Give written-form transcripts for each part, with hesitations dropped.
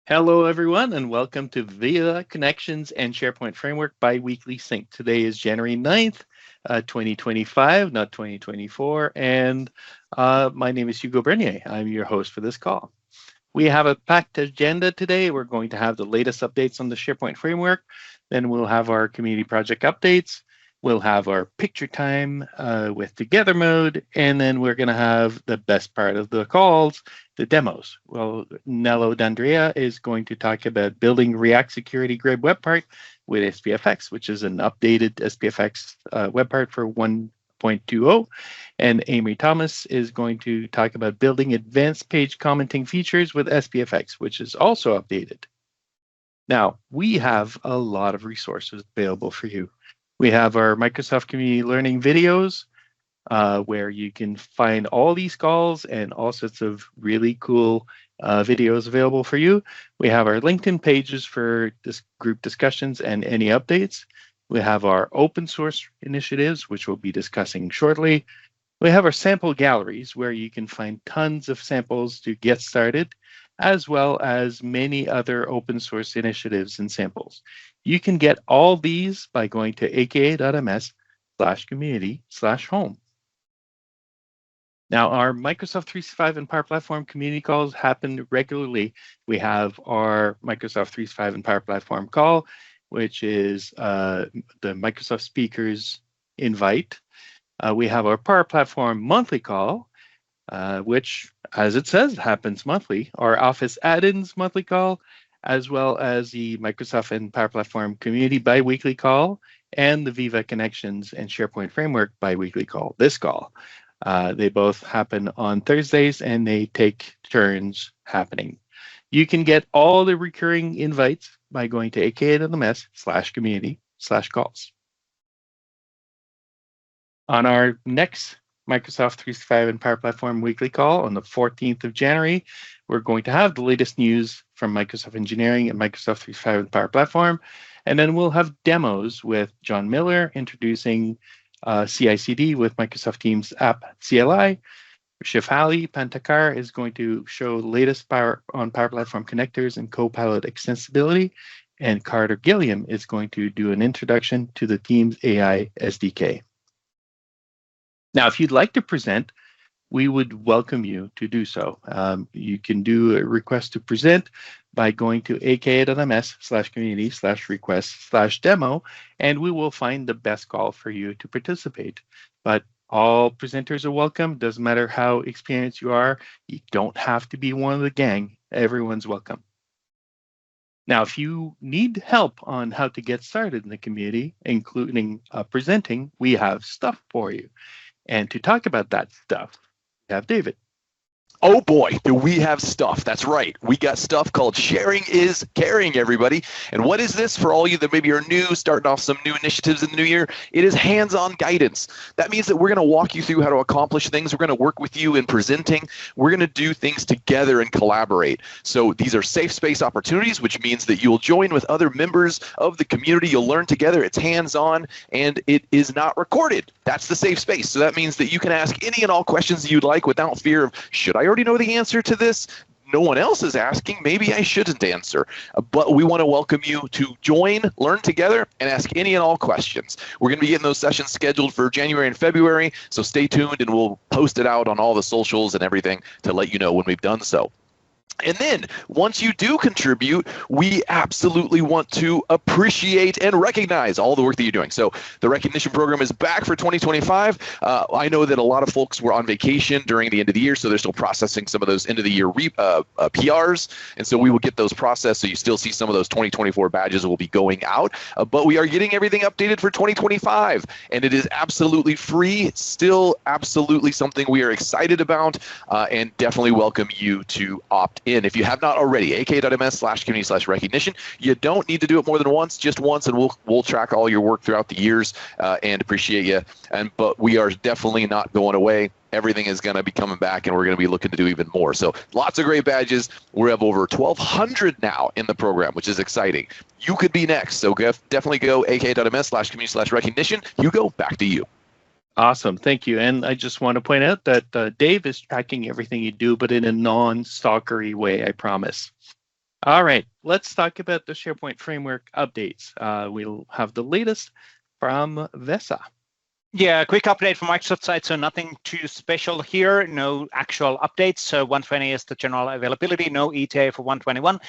Hello, everyone, and welcome to Viva Connections and SharePoint Framework Biweekly Sync. Today is January 9th, 2025, not 2024, and my name is Hugo Bernier. I'm your host for this call. We have a packed agenda today. We're going to have the latest updates on the SharePoint Framework, then we'll have our community project updates, we'll have our picture time with Together Mode, and then we're going to have the best part of the calls, the demos. Well, Nello D'Andrea is going to talk about building React Security Grid web part with SPFx, which is an updated SPFx web part for 1.20. And Aimery Thomas is going to talk about building advanced page commenting features with SPFx, which is also updated. Now, we have a lot of resources available for you. We have our Microsoft Community Learning videos, where you can find all these calls and all sorts of really cool videos available for you. We have our LinkedIn pages for this group discussions and any updates. We have our open source initiatives, which we'll be discussing shortly. We have our sample galleries, where you can find tons of samples to get started, as well as many other open source initiatives and samples. You can get all these by going to aka.ms/community/home. Now, our Microsoft 365 and Power Platform community calls happen regularly. We have our Microsoft 365 and Power Platform call, which is the Microsoft speakers invite. We have our Power Platform monthly call, which, as it says, happens monthly. Our Office add-ins monthly call, as well as the Microsoft and Power Platform community biweekly call, and the Viva Connections and SharePoint Framework biweekly call, this call. They both happen on Thursdays, and they take turns happening. You can get all the recurring invites by going to aka.ms/community/calls. On our next Microsoft 365 and Power Platform weekly call on the 14th of January, we're going to have the latest news from Microsoft Engineering and Microsoft 365 and Power Platform. And then we'll have demos with John Miller introducing CI/CD with Microsoft Teams app CLI. Shefali Pantakar is going to show the latest Power Platform connectors and Copilot extensibility. And Carter Gilliam is going to do an introduction to the Teams AI SDK. Now, if you'd like to present, we would welcome you to do so. You can do a request to present by going to aka.ms/community/request/demo, and we will find the best call for you to participate. But all presenters are welcome. Doesn't matter how experienced you are. You don't have to be one of the gang. Everyone's welcome. Now, if you need help on how to get started in the community, including presenting, we have stuff for you. And to talk about that stuff, we have David. Oh boy, do we have stuff. That's right. We got stuff called Sharing is Caring, everybody. And what is this for all you that maybe are new, starting off some new initiatives in the new year? It is hands-on guidance. That means that we're going to walk you through how to accomplish things. We're going to work with you in presenting. We're going to do things together and collaborate. So these are safe space opportunities, which means that you'll join with other members of the community. You'll learn together. It's hands-on, and it is not recorded. That's the safe space. So that means that you can ask any and all questions you'd like without fear of, should I already know the answer to this? No one else is asking. Maybe I shouldn't answer. But we want to welcome you to join, learn together, and ask any and all questions. We're going to be getting those sessions scheduled for January and February, so stay tuned, and we'll post it out on all the socials and everything to let you know when we've done so. And then once you do contribute, we absolutely want to appreciate and recognize all the work that you're doing. So the recognition program is back for 2025. I know that a lot of folks were on vacation during the end of the year, so they're still processing some of those end of the year PRs. And so we will get those processed. So you still see some of those 2024 badges will be going out. But we are getting everything updated for 2025. And it is absolutely free, still absolutely something we are excited about, and definitely welcome you to opt in. If you have not already, aka.ms/community/recognition. You don't need to do it more than once, just once, and we'll track all your work throughout the years and appreciate you. But we are definitely not going away. Everything is going to be coming back, and we're going to be looking to do even more. So lots of great badges. We have over 1,200 now in the program, which is exciting. You could be next. So definitely go aka.ms/community/recognition. Hugo, back to you. Awesome. Thank you. And I just want to point out that Dave is tracking everything you do, but in a non-stalkery way, I promise. All right, let's talk about the SharePoint Framework updates. We'll have the latest from Vesa. Yeah, quick update from Microsoft side. So nothing too special here. No actual updates. So 120 is the general availability. No ETA for 121.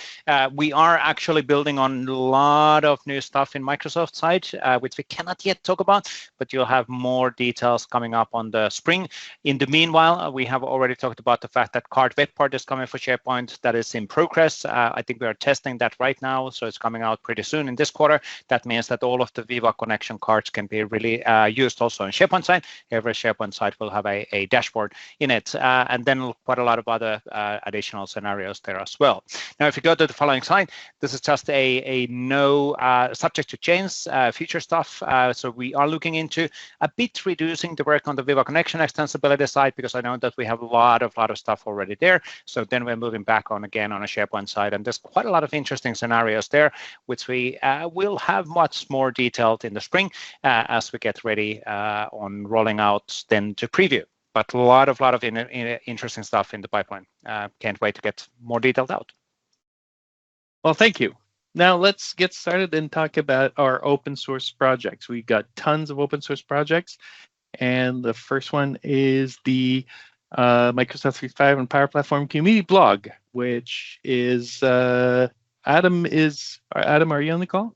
We are actually building on a lot of new stuff in Microsoft side, which we cannot yet talk about, but you'll have more details coming up on the spring. In the meanwhile, we have already talked about the fact that card web part is coming for SharePoint. That is in progress. I think we are testing that right now. So it's coming out pretty soon in this quarter. That means that all of the Viva connection cards can be really used also on SharePoint side. Every SharePoint site will have a dashboard in it, and then quite a lot of other additional scenarios there as well. Now, if you go to the following slide, this is just a no subject to change future stuff. So we are looking into a bit reducing the work on the Viva connection extensibility side, because I know that we have a lot of stuff already there. So then we're moving back on again on a SharePoint side, and there's quite a lot of interesting scenarios there, which we will have much more detailed in the spring as we get ready on rolling out then to preview. But a lot of interesting stuff in the pipeline. Can't wait to get more detailed out. Well, thank you. Now let's get started and talk about our open source projects. We've got tons of open source projects, and the first one is the Microsoft 365 and Power Platform community blog, which is Adam. Adam, are you on the call?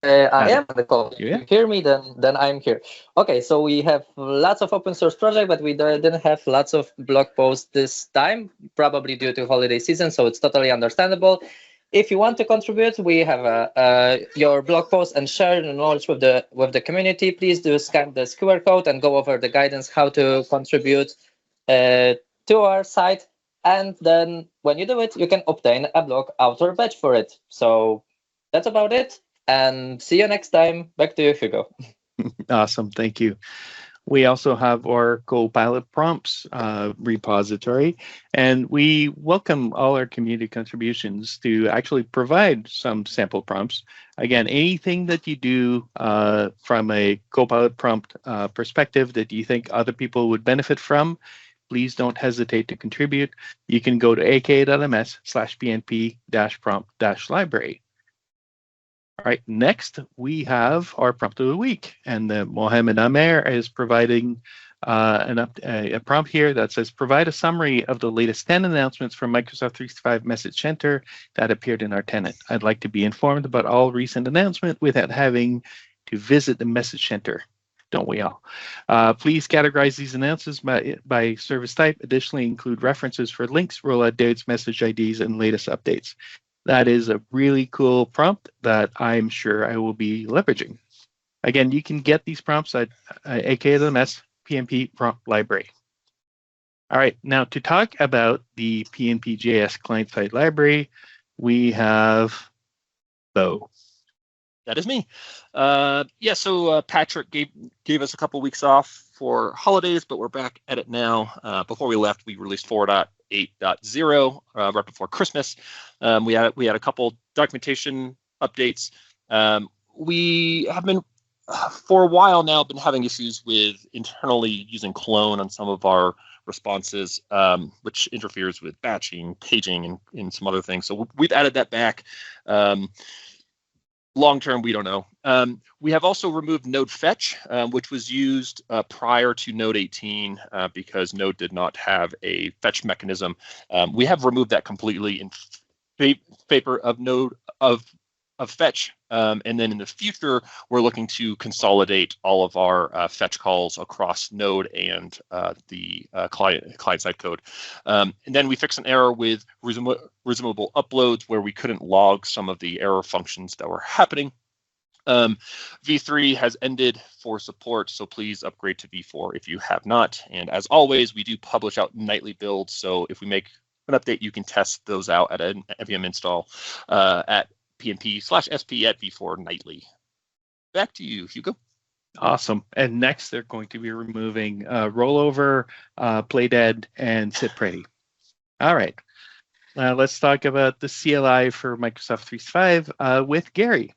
I am on the call. Yeah. If you hear me, then I'm here. Okay, so we have lots of open source projects, but we didn't have lots of blog posts this time, probably due to holiday season, so it's totally understandable. If you want to contribute, we have your blog post and share the knowledge with the community. Please do scan this QR code and go over the guidance how to contribute to our site. And then when you do it, you can obtain a blog author badge for it. So that's about it. And see you next time. Back to you, Hugo. Awesome. Thank you. We also have our Copilot prompts repository, and we welcome all our community contributions to actually provide some sample prompts. Again, anything that you do from a Copilot prompt perspective that you think other people would benefit from, please don't hesitate to contribute. You can go to aka.ms/pnp-prompt-library. All right, next we have our prompt of the week, and Mohammed Amer is providing a prompt here that says, provide a summary of the latest 10 announcements from Microsoft 365 Message Center that appeared in our tenant. I'd like to be informed about all recent announcements without having to visit the Message Center. Don't we all? Please categorize these announcements by service type. Additionally, include references for links, rollout dates, message IDs, and latest updates. That is a really cool prompt that I'm sure I will be leveraging. Again, you can get these prompts at aka.ms PNP prompt library. All right, now to talk about the PNP.js client-side library, we have Bo. That is me. So Patrick gave us a couple weeks off for holidays, but we're back at it now. Before we left, we released 4.8.0 right before Christmas. We had a couple documentation updates. We have been for a while now been having issues with internally using clone on some of our responses, which interferes with batching, paging, and some other things. So we've added that back. Long term, we don't know. We have also removed Node Fetch, which was used prior to Node 18 because Node did not have a fetch mechanism. We have removed that completely in favor of Node of Fetch, and then in the future, we're looking to consolidate all of our fetch calls across Node and the client-side code. And then we fixed an error with resumable uploads where we couldn't log some of the error functions that were happening. V3 has ended for support, so please upgrade to V4 if you have not. And as always, we do publish out nightly builds, so if we make an update, you can test those out at an npm install at pnp/sp at v4 nightly. Back to you, Hugo. Awesome. And next, they're going to be removing rollover, play dead, and sit pretty. All right. Let's talk about the CLI for Microsoft 365 with Gary.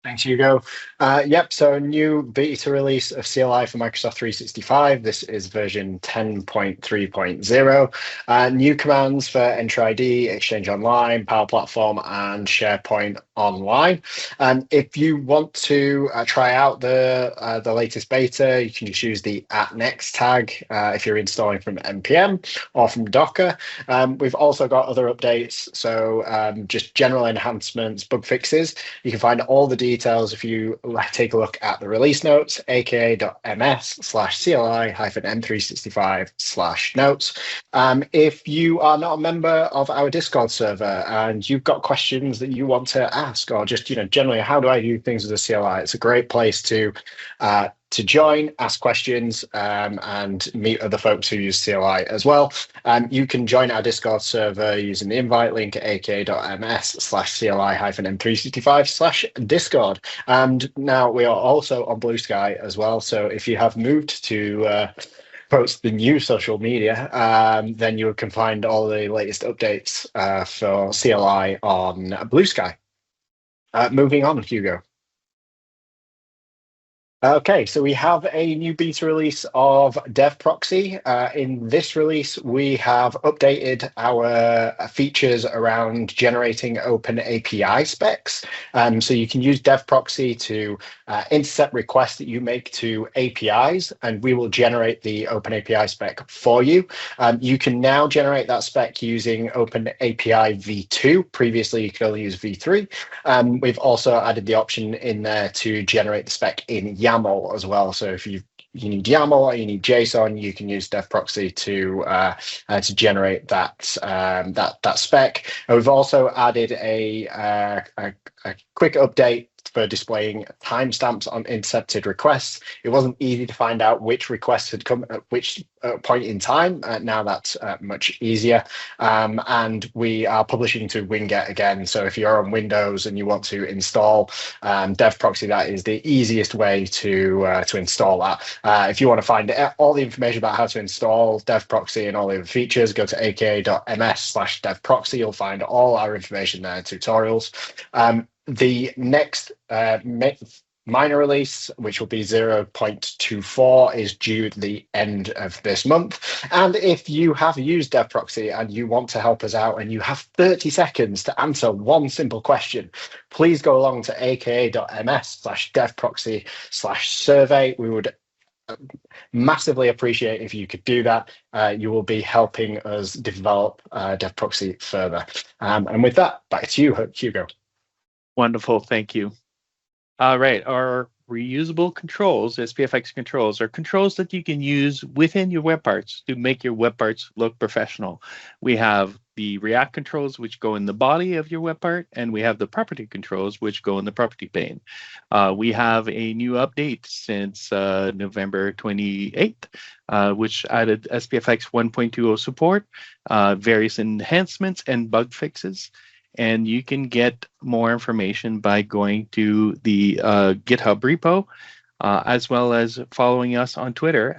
Thanks, Hugo. Yep, so new beta release of CLI for Microsoft 365. This is version 10.3.0. New commands for Enter ID, Exchange Online, Power Platform, and SharePoint Online. If you want to try out the latest beta, you can just use the @next tag if you're installing from npm or from Docker. We've also got other updates, so just general enhancements, bug fixes. You can find all the details if you take a look at the release notes, aka.ms/CLI-M365/notes. If you are not a member of our Discord server and you've got questions that you want to ask, or just generally, how do I do things with the CLI? It's a great place to join, ask questions, and meet other folks who use CLI as well. You can join our Discord server using the invite link at aka.ms/CLI-M365/Discord. And now we are also on Blue Sky as well. So if you have moved to post the new social media, then you can find all the latest updates for CLI on Blue Sky. Moving on, Hugo. Okay, so we have a new beta release of DevProxy. In this release, we have updated our features around generating open API specs. So you can use DevProxy to intercept requests that you make to APIs, and we will generate the open API spec for you. You can now generate that spec using Open API v2. Previously, you could only use v3. We've also added the option in there to generate the spec in YAML as well. So if you need YAML or you need JSON, you can use DevProxy to generate that spec. And we've also added a quick update for displaying timestamps on intercepted requests. It wasn't easy to find out which requests had come at which point in time. Now that's much easier. And we are publishing to Winget again. So if you're on Windows and you want to install DevProxy, that is the easiest way to install that. If you want to find all the information about how to install DevProxy and all the other features, go to aka.ms/devproxy. You'll find all our information there, tutorials. The next minor release, which will be 0.24, is due at the end of this month. And if you have used DevProxy and you want to help us out and you have 30 seconds to answer one simple question, please go along to aka.ms/devproxy/survey. We would massively appreciate if you could do that. You will be helping us develop DevProxy further. And with that, back to you, Hugo. Wonderful, thank you. All right, our reusable controls, SPFx controls, are controls that you can use within your web parts to make your web parts look professional. We have the React controls, which go in the body of your web part, and we have the property controls, which go in the property pane. We have a new update since November 28th, which added SPFx 1.20 support, various enhancements and bug fixes. And you can get more information by going to the GitHub repo, as well as following us on Twitter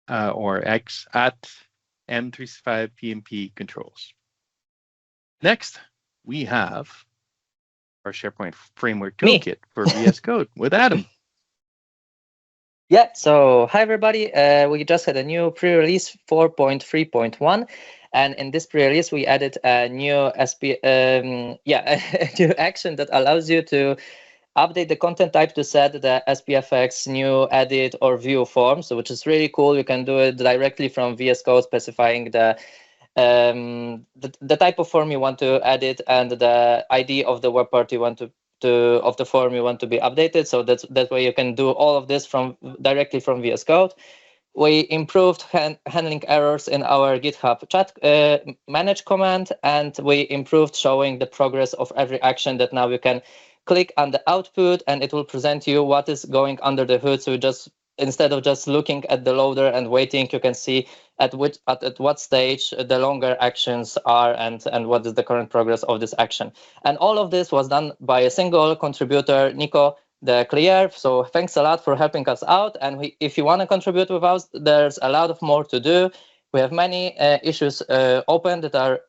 or X at M365PMP controls. Next, we have our SharePoint Framework Toolkit for VS Code with Adam. Yeah, so hi everybody. We just had a new pre-release 4.3.1. And in this pre-release, we added a new a new action that allows you to update the content type to set the SPFx new edit or view form. So which is really cool. You can do it directly from VS Code, specifying the type of form you want to edit and the ID of the web part you want of the form you want to be updated. So that way you can do all of this directly from VS Code. We improved handling errors in our GitHub chat manage command, and we improved showing the progress of every action that now you can click on the output and it will present you what is going under the hood. So instead of just looking at the loader and waiting, you can see at what stage the longer actions are and what is the current progress of this action. And all of this was done by a single contributor, Nico the Clear. So thanks a lot for helping us out. And if you want to contribute with us, there's a lot of more to do. We have many issues open that are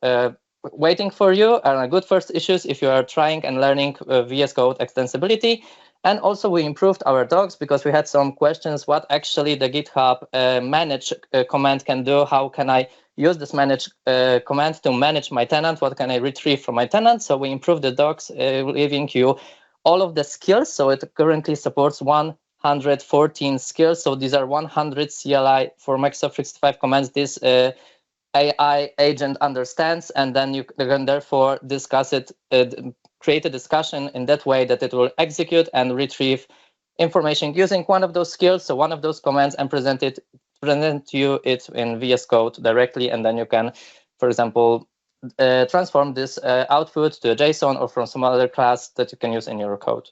waiting for you, and good first issues if you are trying and learning VS Code extensibility. And also we improved our docs because we had some questions what actually the GitHub manage command can do. How can I use this manage command to manage my tenant? What can I retrieve from my tenant? So we improved the docs, giving you all of the skills. So it currently supports 114 skills. So these are 100 CLI for Microsoft 365 commands. This AI agent understands, and then you can therefore discuss it, create a discussion in that way that it will execute and retrieve information using one of those skills, so one of those commands, and present you it in VS Code directly, and then you can, for example, transform this output to a JSON or from some other class that you can use in your code.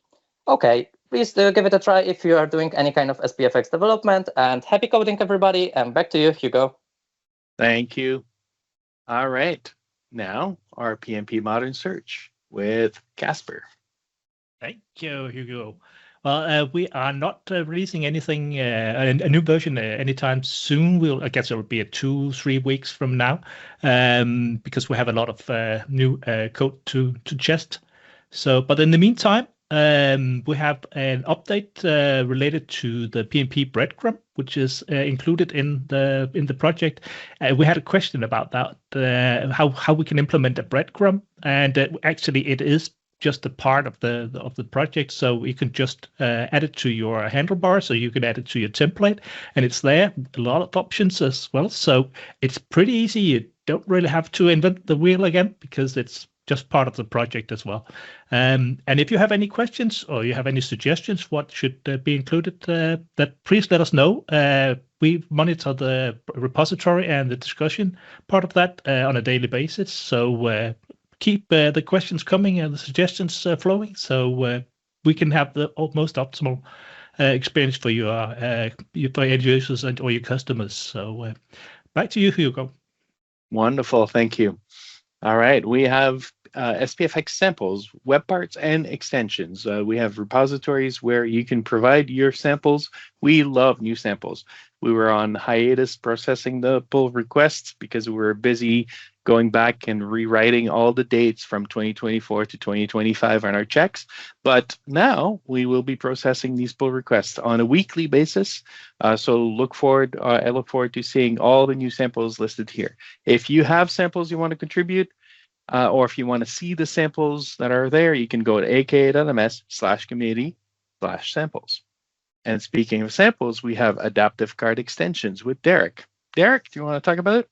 Okay, please give it a try if you are doing any kind of SPFx development, and happy coding, everybody, and back to you, Hugo. Thank you. All right. Now, our PnP Modern Search with Casper. Thank you, Hugo. Well, we are not releasing anything, a new version anytime soon. I guess it will be 2-3 weeks from now, because we have a lot of new code to test. So, but in the meantime, we have an update related to the PnP breadcrumb, which is included in the project. We had a question about that, how we can implement a breadcrumb, and actually it is just a part of the project, so you can just add it to your handlebar, so you can add it to your template, and it's there. A lot of options as well, so it's pretty easy. You don't really have to invent the wheel again because it's just part of the project as well. And if you have any questions or you have any suggestions what should be included, that please let us know. We monitor the repository and the discussion part of that on a daily basis, so keep the questions coming and the suggestions flowing, so we can have the most optimal experience for your end users or your customers. So back to you, Hugo. Wonderful, thank you. All right, we have SPFx samples, web parts, and extensions. We have repositories where you can provide your samples. We love new samples. We were on hiatus processing the pull requests because we were busy going back and rewriting all the dates from 2024 to 2025 on our checks. But now we will be processing these pull requests on a weekly basis. So I look forward to seeing all the new samples listed here. If you have samples you want to contribute, or if you want to see the samples that are there, you can go to aka.ms/community/samples. And speaking of samples, we have adaptive card extensions with Derek. Derek, do you want to talk about it?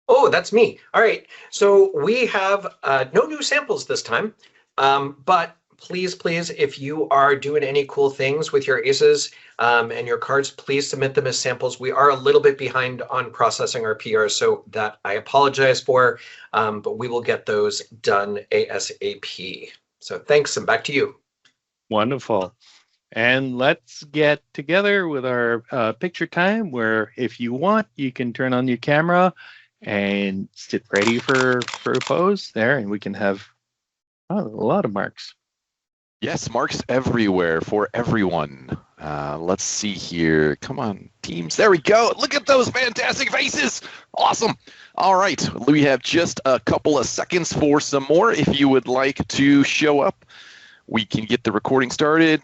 Oh, that's me. All right. So we have no new samples this time, but please, if you are doing any cool things with your ACEs and your cards, please submit them as samples. We are a little bit behind on processing our PRs, so that I apologize for, but we will get those done ASAP. So thanks, and back to you. Wonderful. And let's get together with our picture time, where if you want, you can turn on your camera and sit ready for a pose there, and we can have a lot of marks. Yes, marks everywhere for everyone. Let's see here. Come on, teams. There we go. Look at those fantastic faces. Awesome. All right. We have just a couple of seconds for some more. If you would like to show up, we can get the recording started.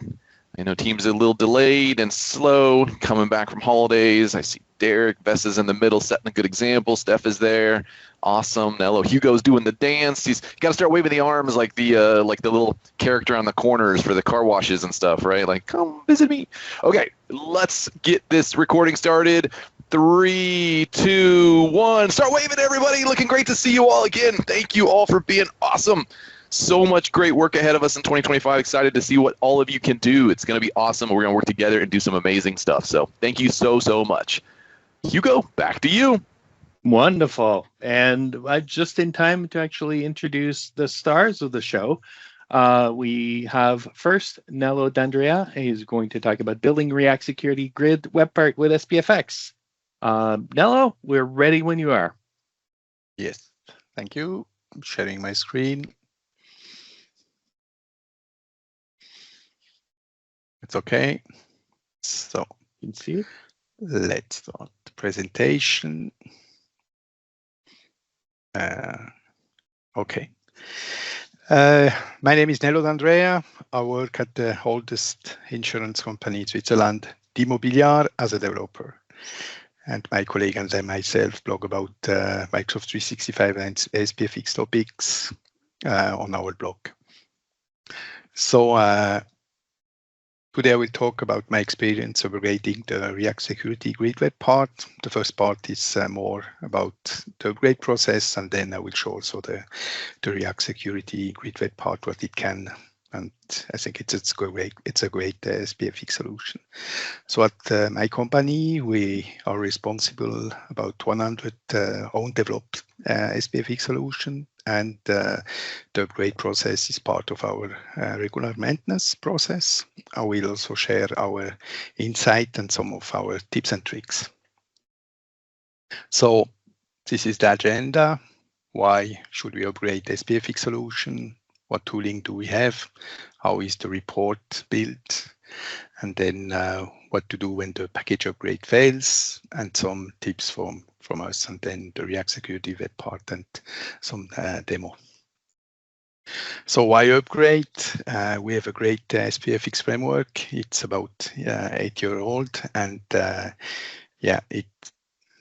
I know teams are a little delayed and slow, coming back from holidays. I see Derek, Vess is in the middle, setting a good example. Steph is there. Awesome. Nello, Hugo's doing the dance. He's got to start waving the arms like the little character on the corners for the car washes and stuff, right? Like, come visit me. Okay, let's get this recording started. 3, 2, 1. Start waving, everybody. Looking great to see you all again. Thank you all for being awesome. So much great work ahead of us in 2025. Excited to see what all of you can do. It's going to be awesome. We're going to work together and do some amazing stuff. So thank you so much. Hugo, back to you. Wonderful. And just in time to actually introduce the stars of the show. We have first Nello D'Andrea. He's going to talk about building React Security Grid web part with SPFx. Nello, we're ready when you are. Yes, thank you. I'm sharing my screen. It's okay. So you can see it. Let's start the presentation. Okay. My name is Nello D'Andrea. I work at the oldest insurance company in Switzerland, Mobiliar, as a developer. And my colleague and I myself blog about Microsoft 365 and SPFx topics on our blog. So today I will talk about my experience upgrading the React Security Grid Web part. The first part is more about the upgrade process, and then I will show also the React Security Grid Web part, what it can. And I think it's a great SPFx solution. So at my company, we are responsible about 100 own developed SPFx solution, and the upgrade process is part of our regular maintenance process. I will also share our insight and some of our tips and tricks. So this is the agenda. Why should we upgrade the SPFx solution? What tooling do we have? How is the report built? And then what to do when the package upgrade fails, and some tips from us, and then the React Security Web part and some demo. So why upgrade? We have a great SPFx framework. It's about 8 years old, and yeah, it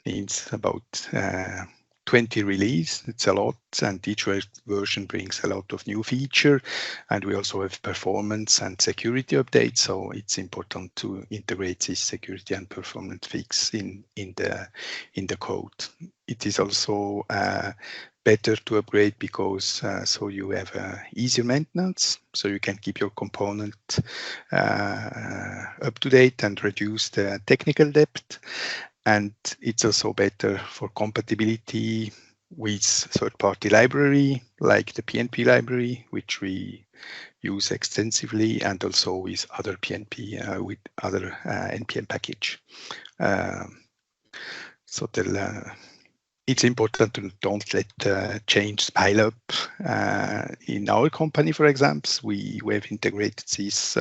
needs about 20 release. It's a lot, and each version brings a lot of new feature, and we also have performance and security updates. So it's important to integrate this security and performance fix in the code. It is also better to upgrade because so you have easier maintenance, so you can keep your component up to date and reduce the technical debt. And it's also better for compatibility with third-party library, like the PNP library, which we use extensively, and also with other PNP, with other NPM package. So it's important to don't let change pile up. In our company, for example, we have integrated this.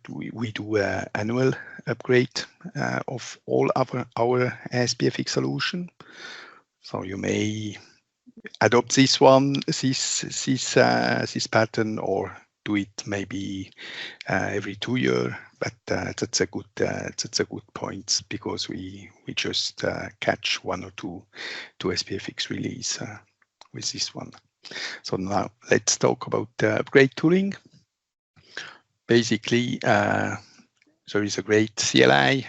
We do an annual upgrade of all our SPFx solution. So you may adopt this pattern, or do it maybe every 2 years. But that's a good point, because we just catch 1 or 2 SPFx release with this one. So now let's talk about upgrade tooling. Basically, there is a great CLI,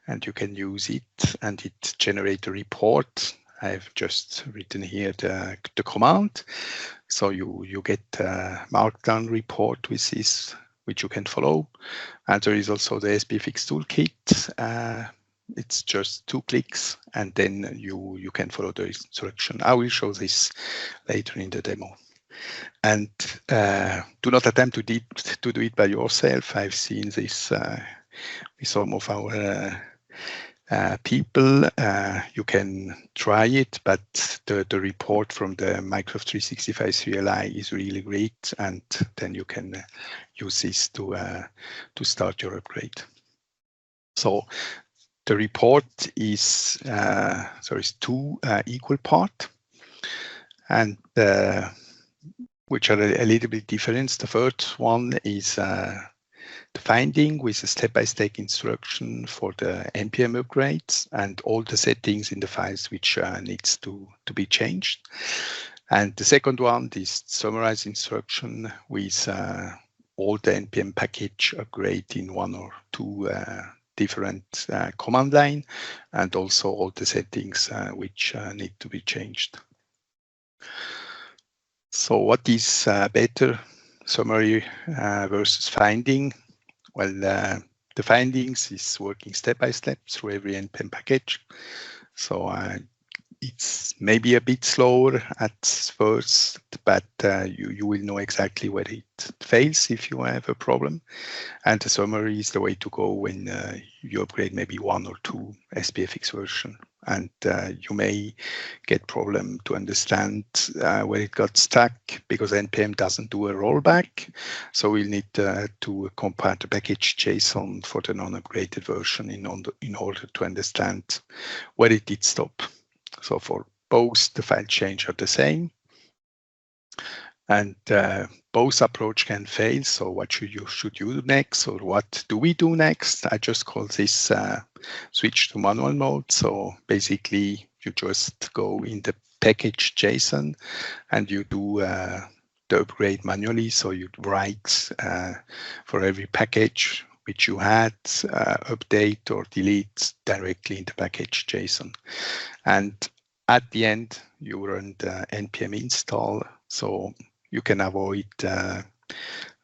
and you can use it, and it generates a report. I've just written here the command. So you get a markdown report with this, which you can follow. And there is also the SPFx toolkit. It's just 2 clicks, and then you can follow the instruction. I will show this later in the demo. And do not attempt to do it by yourself. I've seen this with some of our people. You can try it, but the report from the Microsoft 365 CLI is really great, and then you can use this to start your upgrade. So the report is there is 2 equal parts, and which are a little bit different. The first one is the finding with a step-by-step instruction for the NPM upgrades and all the settings in the files which needs to be changed. And the second one is summarize instruction with all the NPM package upgrade in 1 or 2 different command line, and also all the settings which need to be changed. So what is better, summary versus finding? Well, the findings is working step by step through every NPM package. So it's maybe a bit slower at first, but you will know exactly where it fails if you have a problem. And the summary is the way to go when you upgrade maybe 1 or 2 SPFx version. And you may get problem to understand where it got stuck, because NPM doesn't do a rollback. So we'll need to compile the package JSON for the non-upgraded version in order to understand where it did stop. So for both the file change are the same. And both approach can fail. So what should you do next, or what do we do next? I just call this switch to manual mode. So basically, you just go in the package JSON and you do the upgrade manually. So you write for every package which you had, update or delete directly in the package JSON. And at the end, you run the npm install. So you can avoid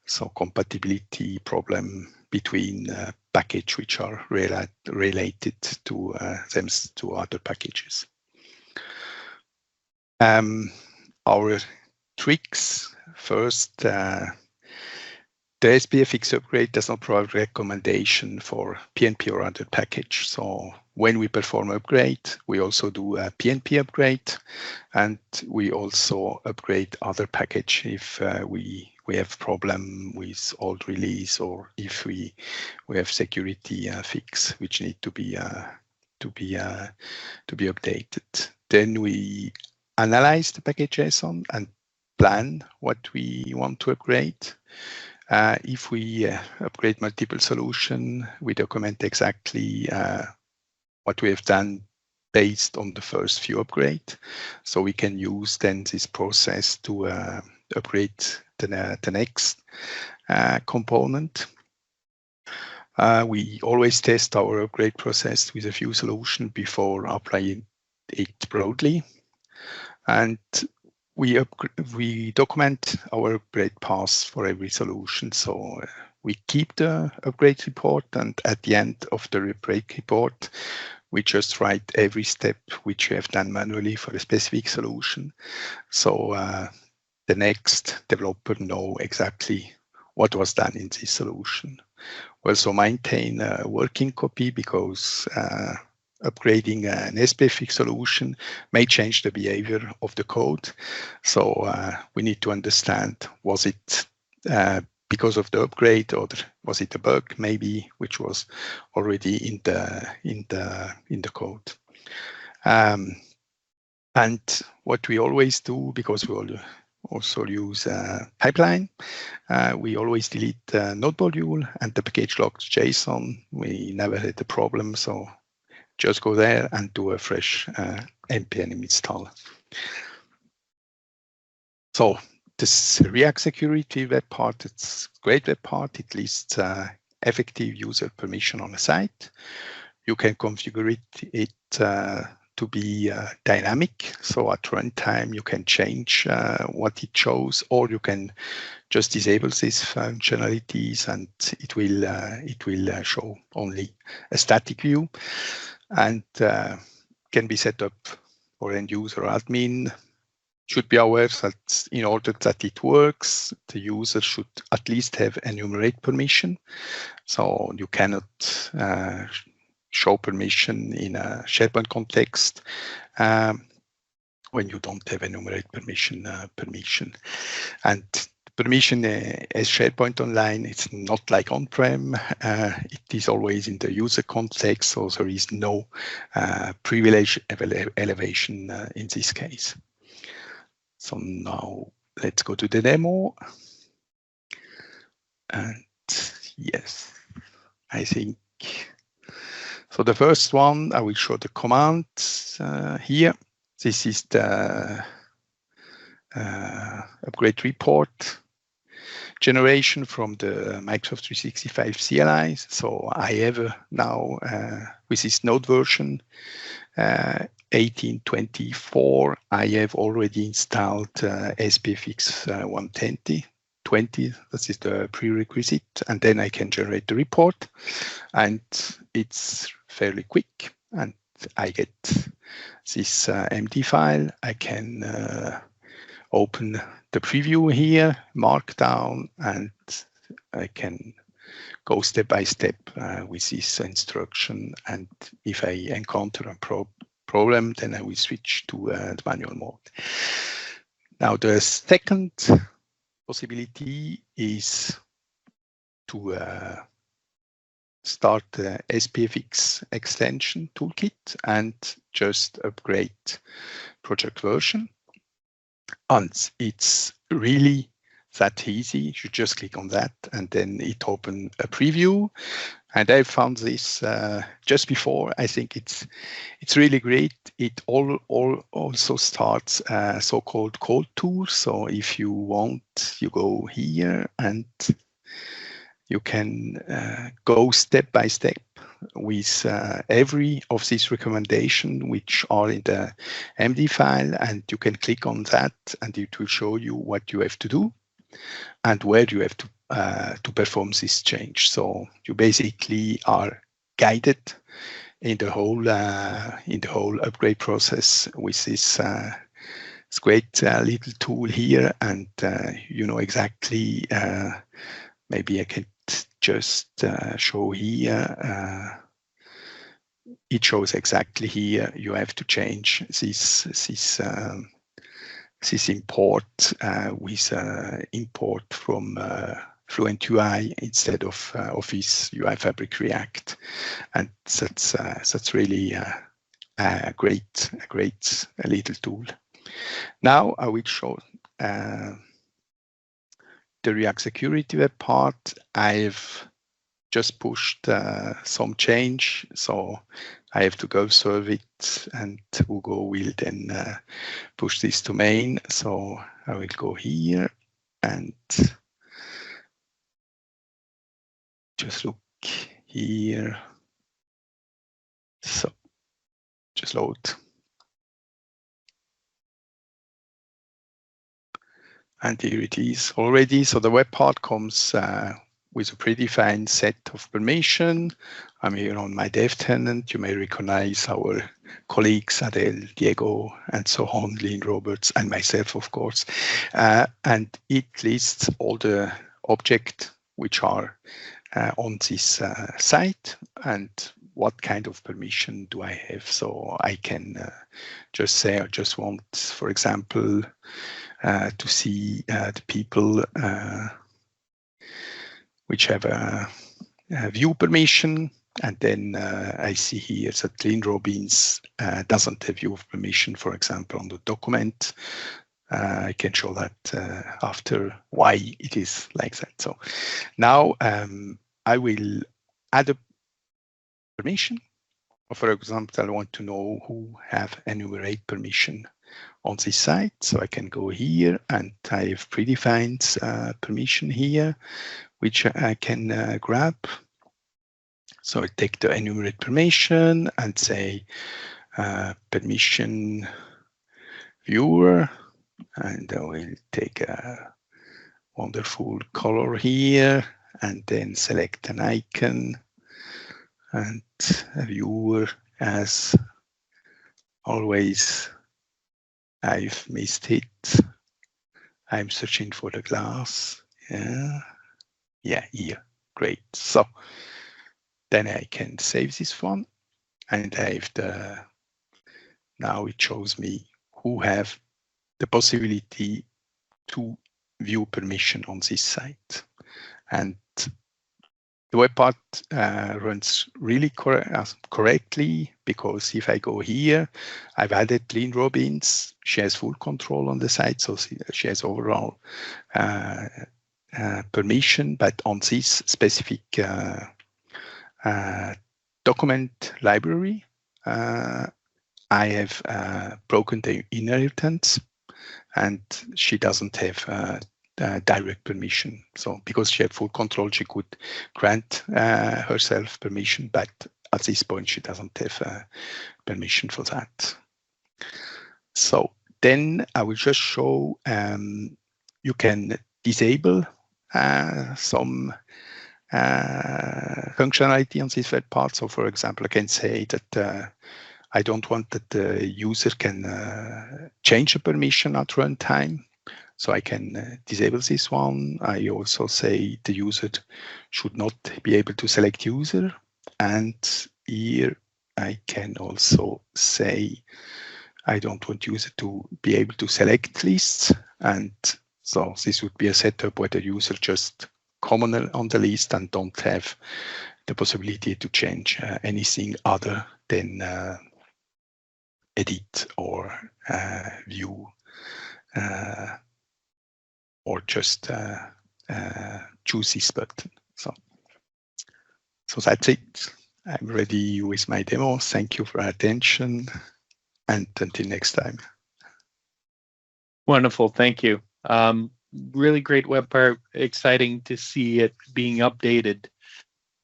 some compatibility problem between package which are related to them to other packages. Our tricks first. The SPFx upgrade does not provide recommendation for PNP or other package. So when we perform upgrade, we also do a PNP upgrade, and we also upgrade other package if we have problem with old release, or if we have security fix which need to be updated. Then we analyze the package JSON and plan what we want to upgrade. If we upgrade multiple solution, we document exactly what we have done based on the first few upgrade. So we can use then this process to upgrade the next component. We always test our upgrade process with a few solutions before applying it broadly. And we document our upgrade paths for every solution. So we keep the upgrade report, and at the end of the upgrade report, we just write every step which we have done manually for a specific solution. So the next developer know exactly what was done in this solution. We also maintain a working copy, because upgrading an SPFx solution may change the behavior of the code. So we need to understand, was it because of the upgrade, or was it a bug maybe which was already in the code. And what we always do, because we also use pipeline, we always delete the node module and the package logs JSON. We never had a problem, so just go there and do a fresh npm install. So this React security web part, it's a great web part. It lists effective user permission on a site. You can configure it to be dynamic. So at runtime, you can change what it shows, or you can just disable these functionalities, and it will show only a static view, and can be set up for end user or admin. Should be aware that in order that it works, the user should at least have enumerate permission. So you cannot show permission in a SharePoint context when you don't have enumerate permission. And permission as SharePoint Online, it's not like on-prem. It is always in the user context, so there is no privilege elevation in this case. So now let's go to the demo. And yes, I think, so the first one, I will show the command here. This is the upgrade report generation from the Microsoft 365 CLI. So I have now, with this node version 1824, I have already installed SPFx 120. That is the prerequisite, and then I can generate the report, and it's fairly quick, and I get this MD file. I can open the preview here, markdown, and I can go step by step with this instruction. And if I encounter a problem, then I will switch to the manual mode. Now, the second possibility is to start the SPFx extension toolkit and just upgrade project version. And it's really that easy. You should just click on that and then it opens a preview. And I found this just before. I think it's really great. It also starts so-called code tours. So if you want, you go here and you can go step by step with every of these recommendations which are in the MD file, and you can click on that and it will show you what you have to do and where you have to perform this change. So you basically are guided in the whole upgrade process with this great little tool here, and you know exactly. Maybe I can just show here. It shows exactly here. You have to change this import with import from Fluent UI instead of Office UI Fabric React, and that's really a great little tool. Now I will show the React Security web part. I've just pushed some change, so I have to go serve it, and Hugo will then push this to main. So I will go here and just look here. So just load. And here it is already. So the web part comes with a predefined set of permission. I'm here on my dev tenant. You may recognize our colleagues, Adele, Diego, and so on, Lynn Roberts, and myself, of course. And it lists all the objects which are on this site and what kind of permission do I have. So I can just say I just want, for example, to see the people which have a view permission, and then I see here that Lynn Robbins doesn't have view permission, for example, on the document. I can show that after why it is like that. So now I will add a permission. For example, I want to know who have enumerate permission on this site. So I can go here and I have predefined permission here, which I can grab. So I take the enumerate permission and say permission viewer, and I will take a wonderful color here and then select an icon and a viewer. As always, I've missed it. I'm searching for the glass. Yeah, here. Great. So then I can save this one, and I have the. Now it shows me who have the possibility to view permission on this site, and the web part runs really correctly, because if I go here, I've added Lynn Robbins. She has full control on the site, so she has overall permission. But on this specific document library, I have broken the inheritance, and she doesn't have direct permission. So because she had full control, she could grant herself permission, but at this point she doesn't have permission for that. So then I will just show you can disable some functionality on this web part. So for example, I can say that I don't want that the user can change the permission at runtime. So I can disable this one. I also say the user should not be able to select user. And here I can also say I don't want user to be able to select lists. And so this would be a setup where the user just comment on the list and don't have the possibility to change anything other than edit or view or just choose this button. So that's it. I'm ready with my demo. Thank you for your attention, and until next time. Wonderful, thank you. Really great web part. Exciting to see it being updated.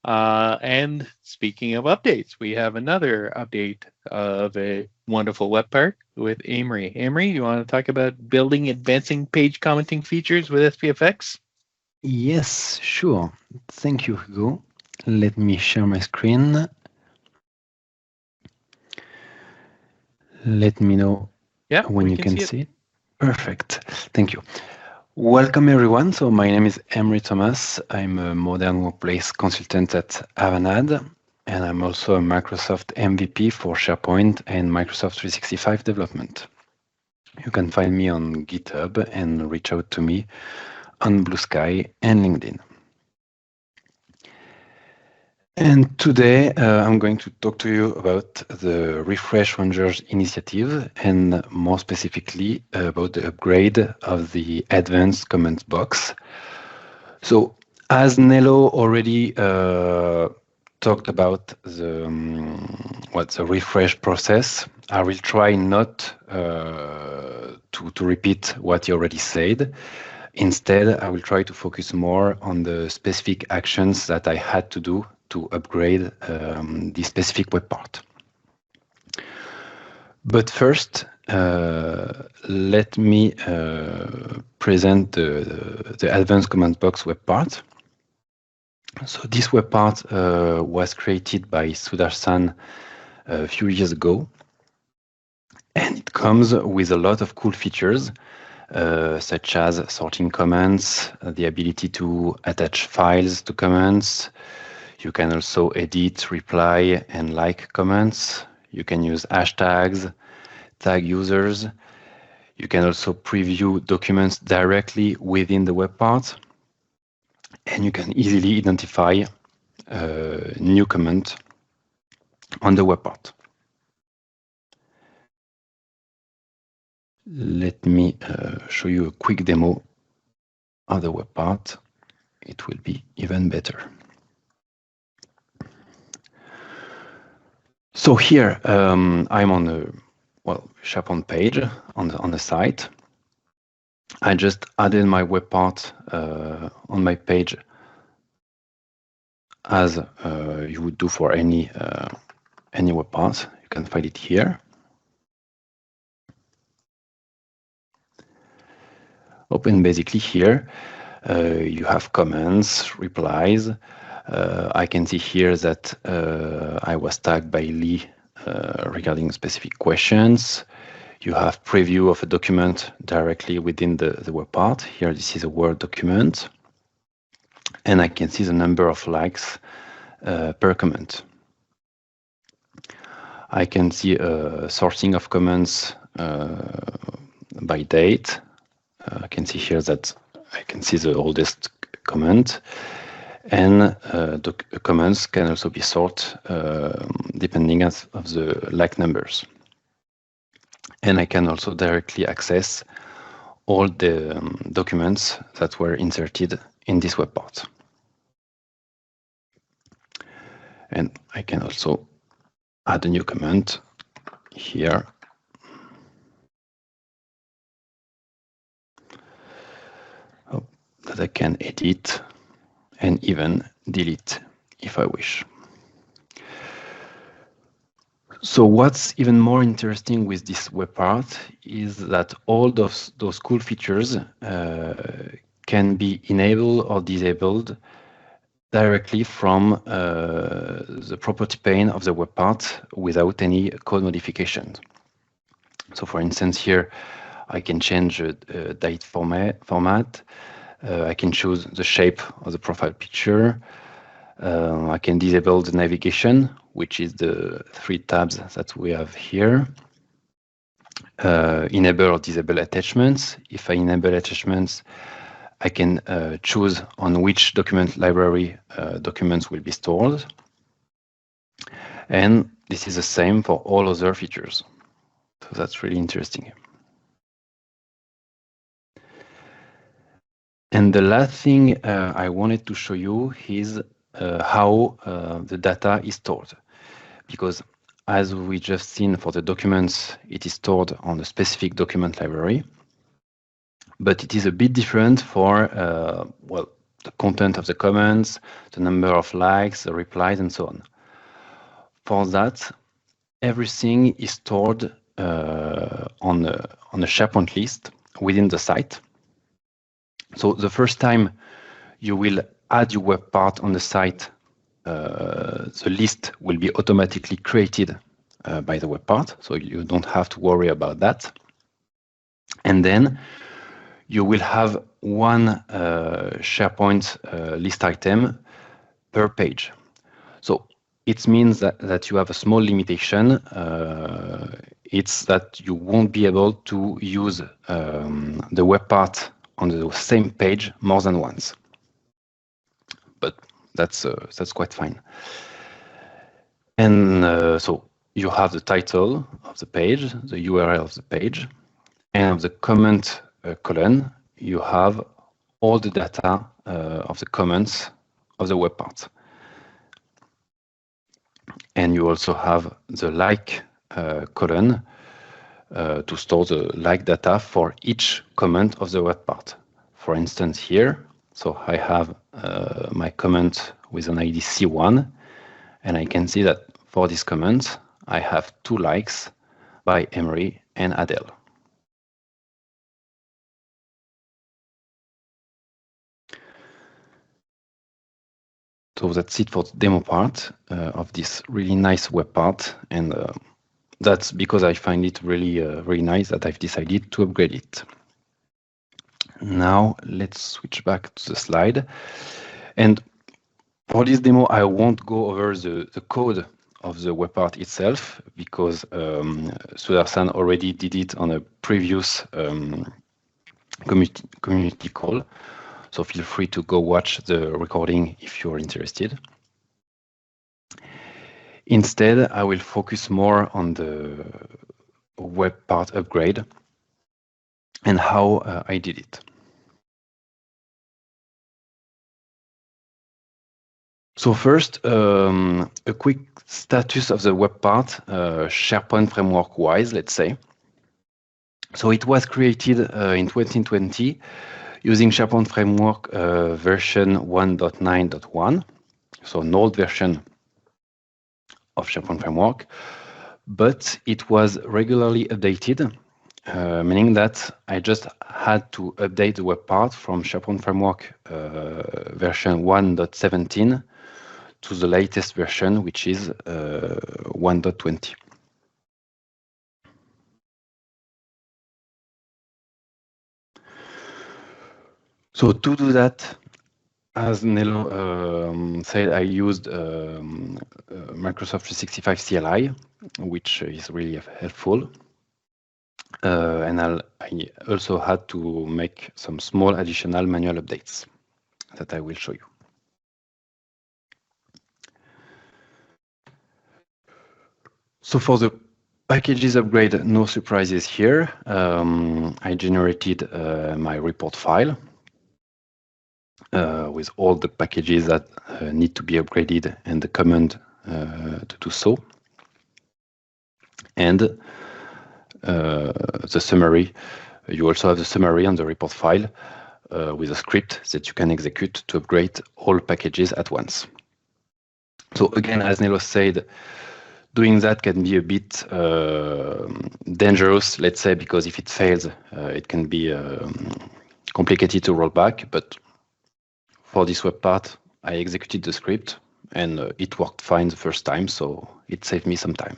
And speaking of updates, we have another update of a wonderful web part with Aimery. Aimery, you want to talk about building advancing page commenting features with SPFx? Yes, sure. Thank you, Hugo. Let me share my screen. Let me know when you can see it. Perfect. Thank you. Welcome, everyone. So my name is Aimery Thomas. I'm a modern workplace consultant at Avanade, and I'm also a Microsoft MVP for SharePoint and Microsoft 365 development. You can find me on GitHub and reach out to me on Blue Sky and LinkedIn. And today I'm going to talk to you about the Refresh Rangers initiative, and more specifically about the upgrade of the advanced comment box. So as Nello already talked about the refresh process, I will try not to repeat what he already said. Instead, I will try to focus more on the specific actions that I had to do to upgrade the specific web part. But first, let me present the advanced comment box web part. So this web part was created by Sudarshan a few years ago, and it comes with a lot of cool features, such as sorting comments, the ability to attach files to comments. You can also edit, reply, and like comments. You can use hashtags, tag users. You can also preview documents directly within the web part. And you can easily identify new comment on the web part. Let me show you a quick demo of the web part. It will be even better. So here I'm on the SharePoint page on the site. I just added my web part on my page as you would do for any web part. You can find it here. Open basically here. You have comments, replies. I can see here that I was tagged by Lee regarding specific questions. You have preview of a document directly within the web part. Here, this is a Word document. And I can see the number of likes per comment. I can see a sorting of comments by date. I can see here that I can see the oldest comment. And the comments can also be sorted depending on the like numbers. And I can also directly access all the documents that were inserted in this web part. And I can also add a new comment here. That I can edit and even delete if I wish. So what's even more interesting with this web part is that all those cool features can be enabled or disabled directly from the property pane of the web part without any code modifications. So for instance, here I can change the date format. I can choose the shape of the profile picture. I can disable the navigation, which is the 3 tabs that we have here. Enable or disable attachments. If I enable attachments, I can choose on which document library documents will be stored. And this is the same for all other features. So that's really interesting. And the last thing I wanted to show you is how the data is stored. Because as we just seen for the documents, it is stored on a specific document library. But it is a bit different for, well, the content of the comments, the number of likes, the replies, and so on. For that, everything is stored on a SharePoint list within the site. So the first time you will add your web part on the site, the list will be automatically created by the web part, so you don't have to worry about that. And then you will have one SharePoint list item per page. So it means that you have a small limitation. It's that you won't be able to use the web part on the same page more than once. But that's quite fine. And so you have the title of the page, the URL of the page, and of the comment column, you have all the data of the comments of the web part. And you also have the like column to store the like data for each comment of the web part. For instance, here, so I have my comment with an ID C1, and I can see that for this comment, I have 2 likes by Aimery and Adele. So that's it for the demo part of this really nice web part, and that's because I find it really, really nice that I've decided to upgrade it. Now let's switch back to the slide. And for this demo, I won't go over the code of the web part itself because Sudarshan already did it on a previous community call. So feel free to go watch the recording if you're interested. Instead, I will focus more on the web part upgrade and how I did it. So first, a quick status of the web part, SharePoint framework-wise, let's say. So it was created in 2020 using SharePoint framework version 1.9.1, so an old version of SharePoint framework, but it was regularly updated, meaning that I just had to update the web part from SharePoint framework version 1.17 to the latest version, which is 1.20. So to do that, as Nello said, I used Microsoft 365 CLI, which is really helpful. And I also had to make some small additional manual updates that I will show you. So for the packages upgrade, no surprises here. I generated my report file with all the packages that need to be upgraded and the command to do so. And the summary, you also have the summary on the report file with a script that you can execute to upgrade all packages at once. So again, as Nello said, doing that can be a bit dangerous, let's say, because if it fails, it can be complicated to roll back. But for this web part, I executed the script and it worked fine the first time, so it saved me some time.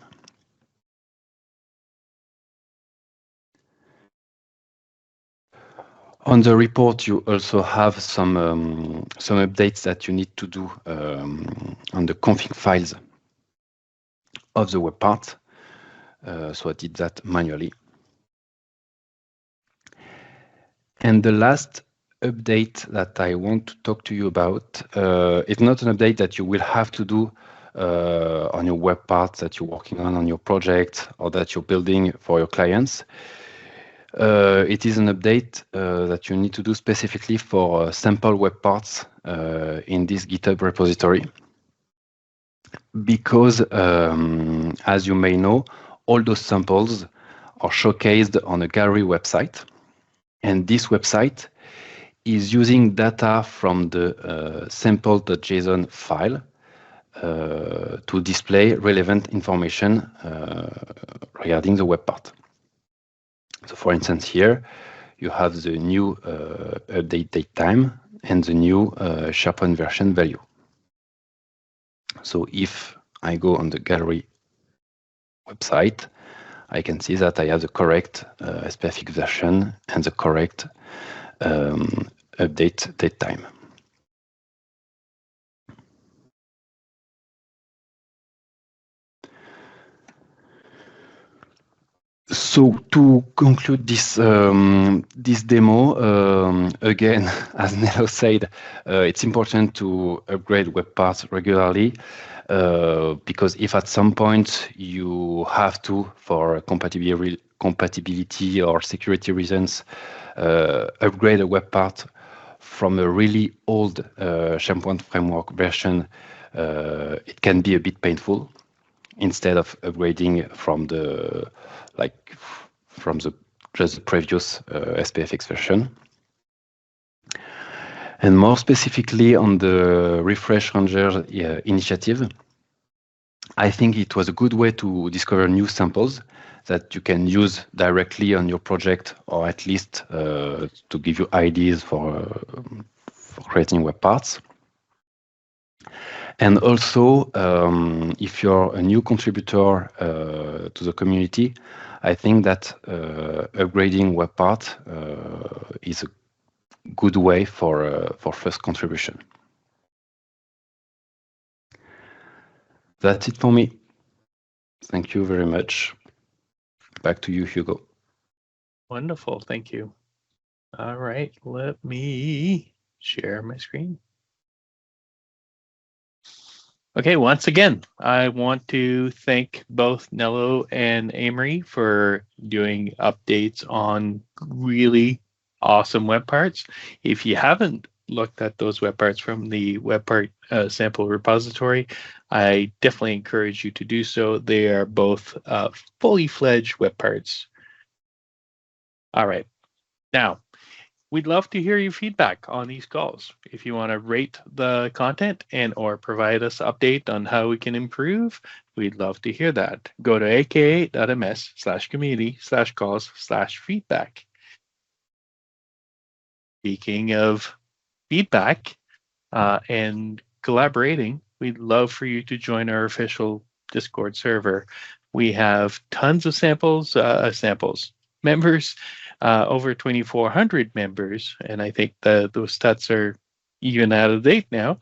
On the report, you also have some updates that you need to do on the config files of the web part. So I did that manually. And the last update that I want to talk to you about. It's not an update that you will have to do on your web parts that you're working on your project or that you're building for your clients. It is an update that you need to do specifically for sample web parts in this GitHub repository. Because, as you may know, all those samples are showcased on a gallery website. And this website is using data from the sample.json file to display relevant information regarding the web part. So for instance, here you have the new update date time and the new SharePoint version value. So if I go on the gallery website, I can see that I have the correct SPFx version and the correct update date time. So to conclude this this demo, again, as Nello said, it's important to upgrade web parts regularly because if at some point you have to, for compatibility or security reasons, upgrade a web part from a really old SharePoint Framework version, it can be a bit painful. Instead of upgrading from the just the previous SPFx version. And more specifically on the Refresh Ranger initiative, I think it was a good way to discover new samples that you can use directly on your project, or at least to give you ideas for creating web parts. And also, if you're a new contributor to the community, I think that upgrading web part is a good way for first contribution. That's it for me. Thank you very much. Back to you, Hugo. Wonderful, thank you. All right, let me share my screen. Okay, once again, I want to thank both Nello and Aimery for doing updates on really awesome web parts. If you haven't looked at those web parts from the web part sample repository, I definitely encourage you to do so. They are both fully fledged web parts. All right, now, we'd love to hear your feedback on these calls. If you want to rate the content and or provide us update on how we can improve, we'd love to hear that. Go to aka.ms/community/calls/feedback. Speaking of feedback and collaborating, we'd love for you to join our official Discord server. We have tons of members. Over 2,400 members, and I think those stats are even out of date now.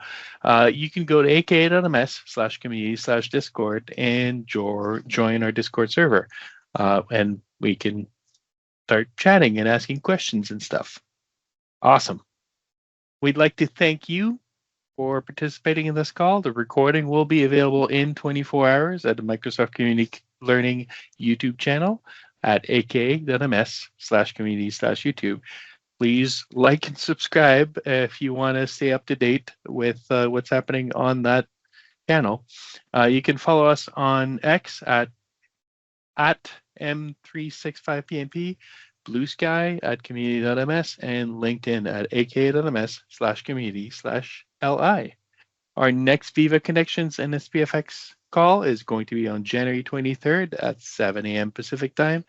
You can go to aka.ms/community/discord and join our Discord server, and we can start chatting and asking questions and stuff. Awesome. We'd like to thank you for participating in this call. The recording will be available in 24 hours at the Microsoft Community Learning YouTube channel at aka.ms/community/YouTube. Please like and subscribe if you want to stay up to date with what's happening on that channel. You can follow us on X at M365PNP, Blue Sky at community.ms, and LinkedIn at aka.ms/community/li. Our next Viva Connections and SPFx call is going to be on January 23rd at 7 a.m. Pacific time.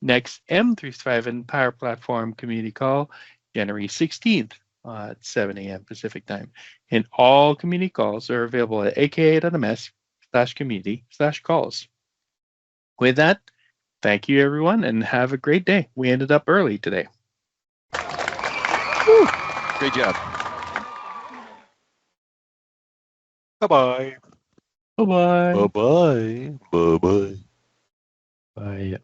Next M365 and Power Platform community call, January 16th at 7 a.m. Pacific time. And all community calls are available at aka.ms/community/calls. With that, thank you everyone and have a great day. We ended up early today. Woo. Great job. Bye-bye. Bye-bye. Bye-bye. Bye-bye. Bye.